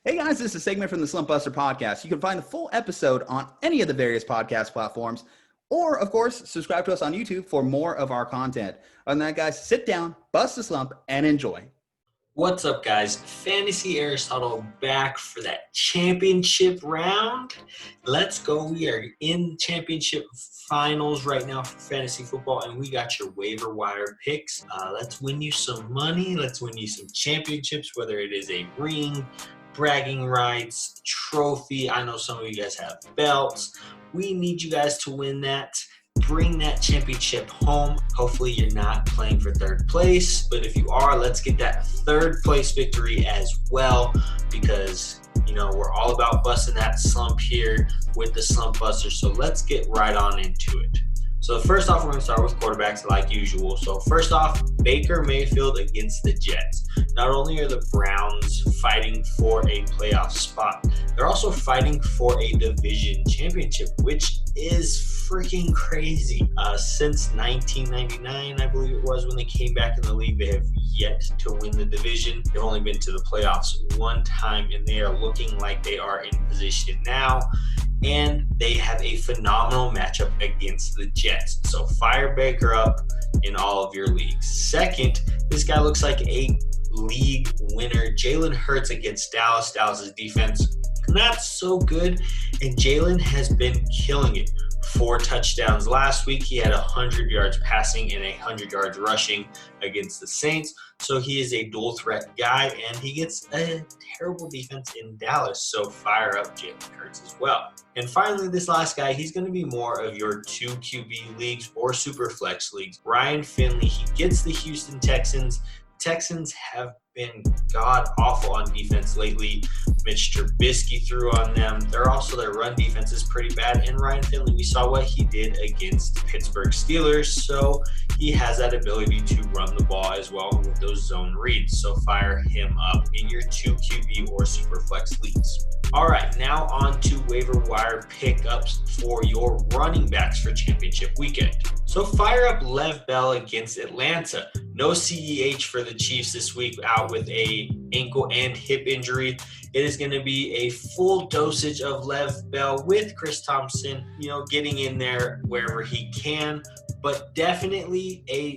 Hey guys, this is a segment from the Slumpbuster podcast. You can find the full episode on any of the various podcast platforms, or of course, subscribe to us on YouTube for more of our content. Other than that, guys, sit down, bust a slump, and enjoy. What's up, guys? Fantasy Aristotle back for that championship round. Let's go. We are in championship finals right now for fantasy football, and we got your waiver wire picks. Let's win you some money. Let's win you some championships, whether it is a ring, bragging rights, trophy. I know some of you guys have belts. We need you guys to win that. Bring that championship home. Hopefully you're not playing for third place, but if you are, let's get that third place victory as well, because we're all about busting that slump here with the Slump Buster. So let's get right on into it. So first off, we're going to start with quarterbacks like usual. So first off, Baker Mayfield against the Jets. Not only are the Browns fighting for a playoff spot, they're also fighting for a division championship, which is freaking crazy. Since 1999, I believe it was, when they came back in the league, they have yet to win the division. They've only been to the playoffs one time, and they are looking like they are in position now. And they have a phenomenal matchup against the Jets. So fire Baker up in all of your leagues. Second, this guy looks like a league winner. Jalen Hurts against Dallas. Dallas's defense, not so good. And Jalen has been killing it. 4 touchdowns last week. He had 100 yards passing and 100 yards rushing against the Saints. So he is a dual threat guy, and he gets a terrible defense in Dallas. So fire up Jalen Hurts as well. And finally, this last guy, he's going to be more of your 2 QB leagues or super flex leagues. Ryan Finley, he gets the Houston Texans. Texans have been god-awful on defense lately. Mitch Trubisky threw on them. Their run defense is pretty bad. And Ryan Finley, we saw what he did against Pittsburgh Steelers. So he has that ability to run the ball as well with those zone reads. So fire him up in your 2 QB or super flex leagues. All right, now on to waiver wire pickups for your running backs for championship weekend. So fire up Lev Bell against Atlanta. No CEH for the Chiefs this week, out with a ankle and hip injury. It is going to be a full dosage of Lev Bell with Chris Thompson, getting in there wherever he can, but definitely a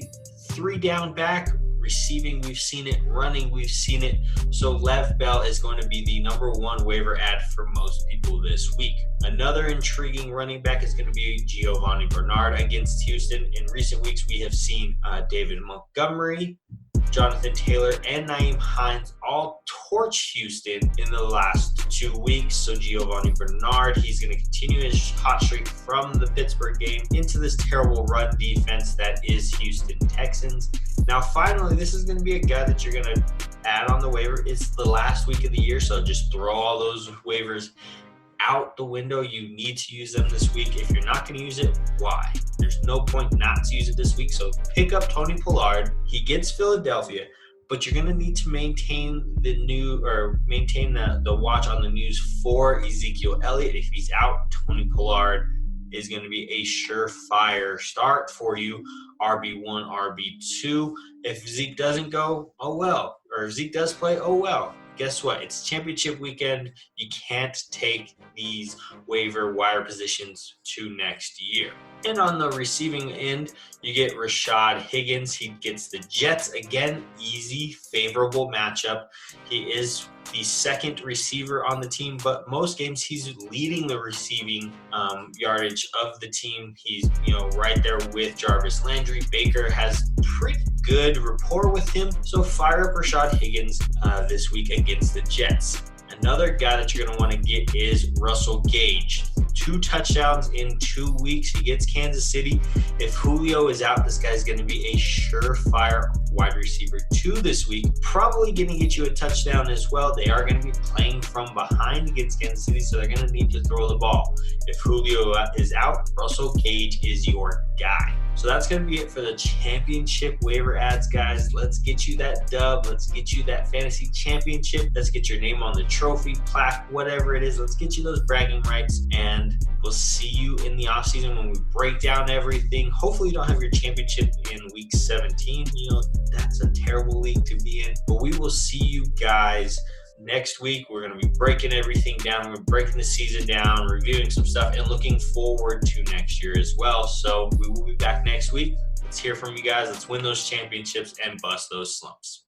3-down back. Receiving, we've seen it. Running, we've seen it. So Lev Bell is going to be the number 1 waiver ad for most people this week. Another intriguing running back is going to be Giovanni Bernard against Houston. In recent weeks, we have seen David Montgomery, Jonathan Taylor, and Nyheim Hines all torch Houston in the last 2 weeks. So Giovanni Bernard, he's going to continue his hot streak from the Pittsburgh game into this terrible run defense that is Houston Texans. Now, finally, this is going to be a guy that you're going to add on the waiver. It's the last week of the year, so just throw all those waivers out the window. You need to use them this week. If you're not going to use it, why? There's no point not to use it this week. So pick up Tony Pollard. He gets Philadelphia, but you're going to need to maintain the watch on the news for Ezekiel Elliott. If he's out, Tony Pollard is going to be a surefire start for you. RB1, RB2. If Zeke doesn't go, oh well. Or if Zeke does play, oh well. Guess what? It's championship weekend. You can't take these waiver wire positions to next year. And on the receiving end, you get Rashad Higgins. He gets the Jets. Again, easy, favorable matchup. He is the second receiver on the team, but most games he's leading the receiving yardage of the team. He's right there with Jarvis Landry. Baker has pretty good rapport with him, so fire up Rashad Higgins this week against the Jets. Another guy that you're going to want to get is Russell Gage. 2 touchdowns in 2 weeks. He gets Kansas City. If Julio is out, this guy's going to be a surefire wide receiver 2 this week. Probably going to get you a touchdown as well. They are going to be playing from behind against Kansas City, so they're going to need to throw the ball. If Julio is out, Russell Gage is your guy. So that's going to be it for the championship waiver ads, guys. Let's get you that dub. Let's get you that fantasy championship. Let's get your name on the trophy, plaque, whatever it is. Let's get you those bragging rights, and we'll see you in the offseason when we break down everything. Hopefully you don't have your championship in week 17. That's a terrible league to be in. But we will see you guys next week, we're going to be breaking everything down. We're breaking the season down, reviewing some stuff, and looking forward to next year as well. So we will be back next week. Let's hear from you guys. Let's win those championships and bust those slumps.